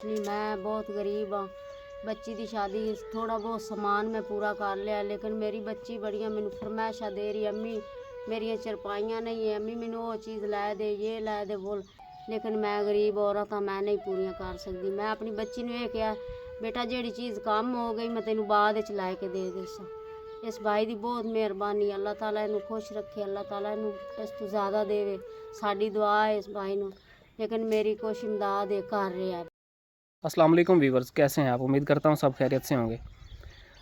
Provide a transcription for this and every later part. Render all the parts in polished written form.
नहीं, मैं बहुत गरीब हाँ। बच्ची की शादी थोड़ा बहुत समान मैं पूरा कर लिया, लेकिन मेरी बच्ची बड़ियां मैनू फरमाइशां दे रही, अम्मी मेरिया चरपाइयाँ नहीं है, अम्मी मैनू वो चीज़ लै दे, ये लै दे बोल। लेकिन मैं गरीब औरत हाँ, मैं नहीं पूरियां कर सकती। मैं अपनी बच्ची ने यह कहा, बेटा जेड़ी चीज़ कम हो गई मैं तेनू बाद च लै के दे देसा। इस भाई की बहुत मेहरबानी, अल्लाह ताला इनू खुश रखे, अल्लाह ताला इनू इस तो ज़्यादा देवे। साड़ी दुआ है इस भाई नू, लेकिन मेरी कुछ इमदाद कर रहा है। अस्सलाम वालेकुम व्यूवर्स, कैसे हैं आप? उम्मीद करता हूँ सब खैरियत से होंगे।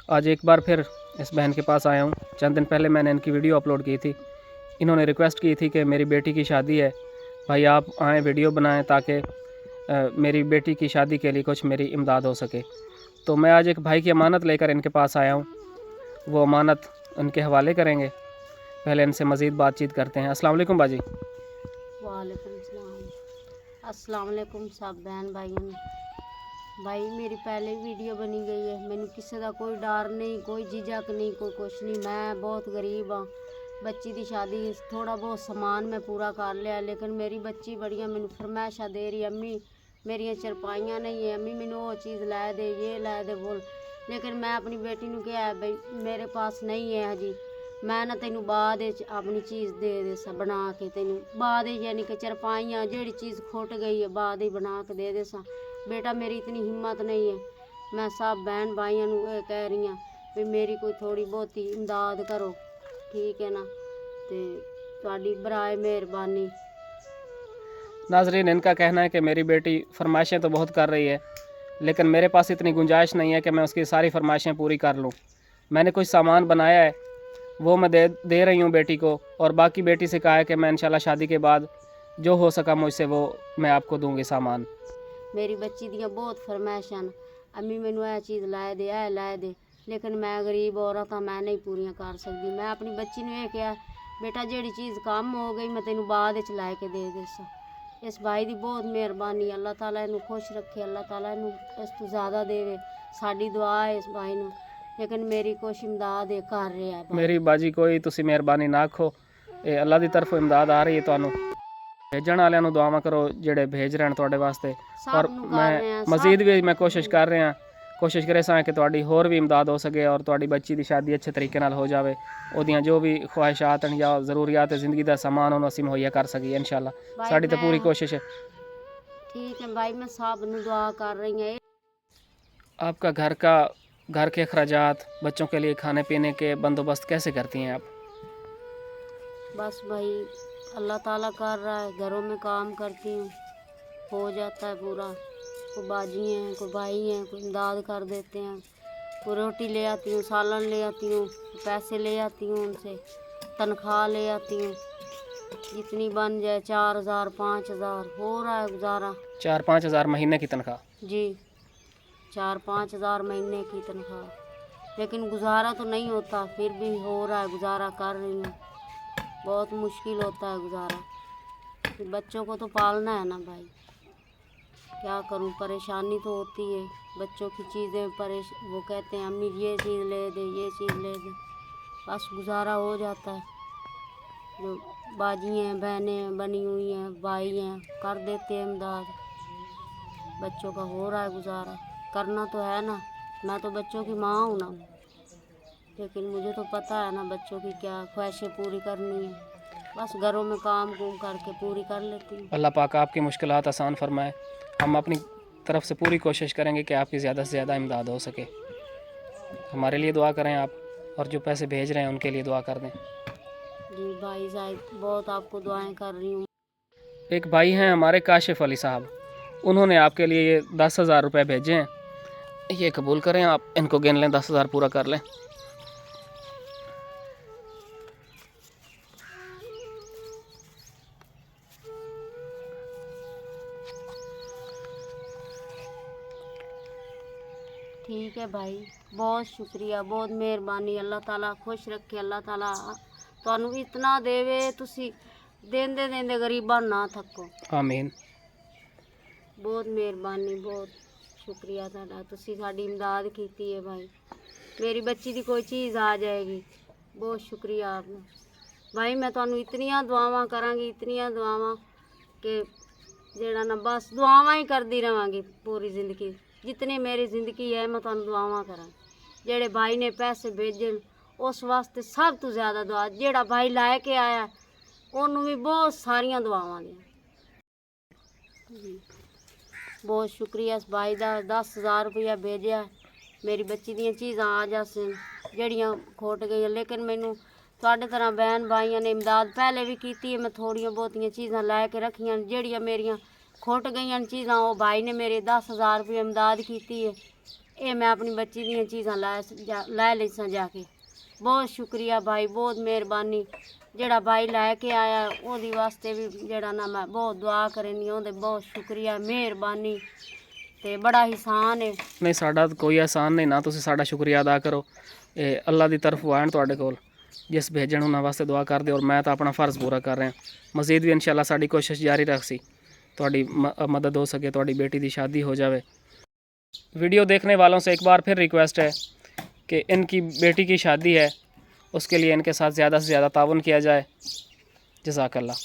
आज एक बार फिर इस बहन के पास आया हूँ। चंद दिन पहले मैंने इनकी वीडियो अपलोड की थी। इन्होंने रिक्वेस्ट की थी कि मेरी बेटी की शादी है, भाई आप आएँ वीडियो बनाएं ताकि मेरी बेटी की शादी के लिए कुछ मेरी इमदाद हो सके। तो मैं आज एक भाई की अमानत लेकर इनके पास आया हूँ। वो अमानत उनके हवाले करेंगे। पहले इनसे मज़ीद बातचीत करते हैं। अस्सलाम वालेकुम बाजी। वालेकुम सलाम। अस्सलाम वालेकुम सब बहन भाइयों ने। भाई मेरी पहले वीडियो बनी गई है, मैनू किसी का कोई डर नहीं, कोई झिझक नहीं, कोई कुछ नहीं। मैं बहुत गरीब हाँ। बच्ची की शादी थोड़ा बहुत समान मैं पूरा कर लिया, लेकिन मेरी बच्ची बड़ियां मैनू फरमाइशां दे रही, अम्मी मेरिया चरपाइयाँ नहीं है, अम्मी मैनू वो चीज़ लै दे, ये लै दे बोल। लेकिन मैं अपनी बेटी नू कहा भाई मेरे पास नहीं है हजी, मैं ना तेनू बाद अपनी चीज़ दे देसा बना के, तेनू बाद यानी कि चरपाइयाँ जेड़ी चीज़ खुट गई है बाद ही बना के दे देसा। बेटा मेरी इतनी हिम्मत नहीं है। मैं सब बहन भाइयों नू ये कह रही हाँ भी मेरी कोई थोड़ी बहुती इमदाद करो, ठीक है ना? तो तुहाडी बराए मेहरबानी। नाजरीन, इनका कहना है कि मेरी बेटी फरमाइशें तो बहुत कर रही है, लेकिन मेरे पास इतनी गुंजाइश नहीं है कि मैं उसकी सारी फरमाइशें पूरी कर लूँ। मैंने कुछ सामान बनाया है, वो मैं दे रही हूँ बेटी को, और बाकी बेटी से कहा है कि मैं इंशाल्लाह शादी के बाद जो हो सका मुझसे वो मैं आपको दूँगी सामान। मेरी बच्ची दियाँ बहुत फरमाइशां न, अम्मी मैनू यह चीज़ लै दे, यह लै दे, लेकिन मैं गरीब औरत हाँ, मैं नहीं पूरियां कर सकती। मैं अपनी बच्ची ने यह कहा, बेटा जेड़ी चीज़ कम हो गई मैं तेनू बाद च लै के दे देसा। इस भाई की बहुत मेहरबानी, अल्लाह ताला इनू खुश रखे, अल्लाह ताला इनू इस तो ज़्यादा देवे। साड़ी दुआ है इस भाई नू, लेकिन मेरी कुछ इमदाद कर रहा है भाई। मेरी बाजी कोई तुसी मेहरबानी ना आखो, ये अल्लाह की तरफों इमदाद आ रही है। ਤੁਹਾਨੂੰ भेजण वालिਆਂ ਨੂੰ दुआवां करो ਜਿਹੜੇ भेज रहे हैं ਤੁਹਾਡੇ वास्ते, और सब नू कर मैं रहे हैं मजीद सब। भी मैं कोशिश कर रहा कोशिश करे सां कि ਤੁਹਾਡੀ होर भी इमदाद हो सके और ਤੁਹਾਡੀ बच्ची की शादी अच्छे तरीके नाल हो जाए। ਉਹਦੀਆਂ जो भी ख्वाहिशात हैं या ज़रूरियात ज़िंदगी का समान उन्होंने ਅਸੀਂ मुहैया कर सकी इंशाल्लाह। भाई साड़ी तो पूरी मैं कोशिश है। ठीक है भाई, मैं सब नू दुआ कर रही हूँ। आपका घर के अखराजात, बच्चों के लिए खाने पीने के बंदोबस्त कैसे करती हैं आप? बस भाई अल्लाह ताला कर रहा है, घरों में काम करती हूँ, हो जाता है पूरा। कोई बाजी हैं, कोई भाई हैं, कोई इमदाद कर देते हैं। कोई रोटी ले आती हूँ, सालन ले आती हूँ, पैसे ले आती हूँ उनसे, तनख्वाह ले आती हूँ, जितनी बन जाए 4,000 5,000 हो रहा है गुजारा। 4-5 हज़ार महीने की तनख्वाह? जी 4-5 हज़ार महीने की तनख्वाह, लेकिन गुजारा तो नहीं होता, फिर भी हो रहा है, गुजारा कर रही हूँ। बहुत मुश्किल होता है गुजारा, फिर बच्चों को तो पालना है ना भाई, क्या करूं, परेशानी तो होती है। बच्चों की चीज़ें वो कहते हैं अम्मी ये चीज़ ले दे, ये चीज़ ले दे, बस गुजारा हो जाता है। जो बाजी हैं, बहनें बनी हुई हैं, भाई हैं, कर देते हैं इमदाद। बच्चों का हो रहा है गुजारा, करना तो है ना। मैं तो बच्चों की माँ हूँ ना, लेकिन मुझे तो पता है ना बच्चों की क्या ख्वाहिशें पूरी करनी है। बस घरों में काम कुम करके पूरी कर लेती हूँ। अल्लाह पाक आपकी मुश्किलात आसान फरमाए। हम अपनी तरफ से पूरी कोशिश करेंगे कि आपकी ज़्यादा से ज़्यादा इमदाद हो सके। हमारे लिए दुआ करें आप, और जो पैसे भेज रहे हैं उनके लिए दुआ कर दें। जी भाई साहब बहुत आपको दुआएं कर रही हूँ। एक भाई हैं हमारे काशिफ अली साहब, उन्होंने आपके लिए ये 10,000 रुपये भेजे हैं, ये कबूल करें आप, इनको गिन लें, 10,000 पूरा कर लें। ठीक है भाई, बहुत शुक्रिया, बहुत मेहरबानी, अल्लाह ताला खुश रखे, अल्लाह ताला ਤੁਹਾਨੂੰ इतना देवे, तुसी देंदे देंदे गरीबां ना थको। आमीन। बहुत मेहरबानी, बहुत शुक्रिया तुहाडा, तुसी साडी इमदाद कीती है भाई। मेरी बच्ची की कोई चीज़ आ जाएगी, बहुत शुक्रिया आपका भाई। मैं तुहानू इतनियां दुआवां करांगी, इतनियां दुआवां कि ਜਿਹੜਾ ਨਾ ਬਸ ਦੁਆਵਾਂ ਹੀ ਕਰਦੀ ਰਵਾਂਗੀ ਪੂਰੀ ਜ਼ਿੰਦਗੀ। ਜਿਤਨੀ ਮੇਰੀ ਜ਼ਿੰਦਗੀ ਹੈ ਮੈਂ ਤੁਹਾਨੂੰ ਦੁਆਵਾਂ ਕਰਾਂ। ਜਿਹੜੇ ਭਾਈ ਨੇ ਪੈਸੇ ਭੇਜਣ ਉਸ ਵਾਸਤੇ ਸਭ ਤੋਂ ਜ਼ਿਆਦਾ ਦੁਆ, ਜਿਹੜਾ ਭਾਈ ਲੈ ਕੇ ਆਇਆ ਉਹਨੂੰ ਵੀ ਬਹੁਤ ਸਾਰੀਆਂ ਦੁਆਵਾਂ ਦੀਆਂ। ਬਹੁਤ ਸ਼ੁਕਰੀਆ ਇਸ ਭਾਈ ਦਾ। 10,000 ਰੁਪਇਆ ਭੇਜਿਆ, ਮੇਰੀ ਬੱਚੀ ਦੀਆਂ ਚੀਜ਼ਾਂ ਆ ਜਾਸਨ ਜਿਹੜੀਆਂ ਖੋਟ ਗਈਆਂ। ਲੇਕਿਨ ਮੈਨੂੰ ਤੁਹਾਡੇ ਤਰ੍ਹਾਂ ਬਹਿਨ ਭਾਈਆਂ ਨੇ ਇਮਦਾਦ ਪਹਿਲੇ ਵੀ ਕੀਤੀ ਹੈ। ਮੈਂ ਥੋੜੀਆਂ ਬਹੁਤੀਆਂ ਚੀਜ਼ਾਂ ਲੈ ਕੇ ਰੱਖੀਆਂ ਜਿਹੜੀਆਂ ਮੇਰੀਆਂ ਖੁੱਟ ਗਈਆਂ ਚੀਜ਼ਾਂ। ਉਹ ਭਾਈ ਨੇ ਮੇਰੇ 10,000 ਰੁਪਏ ਇਮਦਾਦ ਕੀਤੀ ਹੈ। ਇਹ ਮੈਂ ਆਪਣੀ ਬੱਚੀ ਦੀਆਂ ਚੀਜ਼ਾਂ ਲੈ ਲਈ ਸਾਂ ਜਾ ਕੇ। ਬਹੁਤ ਸ਼ੁਕਰੀਆ ਭਾਈ, ਬਹੁਤ ਮਿਹਰਬਾਨੀ। ਜਿਹੜਾ ਭਾਈ ਲੈ ਕੇ ਆਇਆ ਉਹਦੇ ਵਾਸਤੇ ਵੀ ਜਿਹੜਾ ਨਾ ਮੈਂ ਬਹੁਤ ਦੁਆ ਕਰਨੀ ਉਹਦੇ। ਬਹੁਤ ਸ਼ੁਕਰੀਆ, ਮਿਹਰਬਾਨੀ ਤੇ ਬੜਾ ਇਹਸਾਨ ਹੈ। ਨਹੀਂ, ਸਾਡਾ ਤਾਂ ਕੋਈ ਆਸਾਨ ਨਹੀਂ ਨਾ, ਤੁਸੀਂ ਸਾਡਾ ਸ਼ੁਕਰੀਆ ਅਦਾ ਕਰੋ। ਇਹ ਅੱਲਾ ਦੀ ਤਰਫੋਂ ਆਣ ਤੁਹਾਡੇ ਕੋਲ, ਜਿਸ ਭੇਜਣ ਉਹਨਾਂ ਵਾਸਤੇ ਦੁਆ ਕਰਦੇ। ਔਰ ਮੈਂ ਤਾਂ ਆਪਣਾ ਫਰਜ਼ ਪੂਰਾ ਕਰ ਰਿਹਾ। ਮਜ਼ੀਦ ਵੀ इंशाल्लाह ਸਾਡੀ ਕੋਸ਼ਿਸ਼ ਜਾਰੀ ਰੱਖੀ ਤੁਹਾਡੀ मदद हो सके, ਤੁਹਾਡੀ बेटी की शादी हो जावे। वीडियो देखने वालों से एक बार फिर रिक्वेस्ट है कि इनकी बेटी की शादी है, उसके लिए इनके साथ ज़्यादा से ज़्यादा ताउन किया जाए। जज़ाकल्लाह।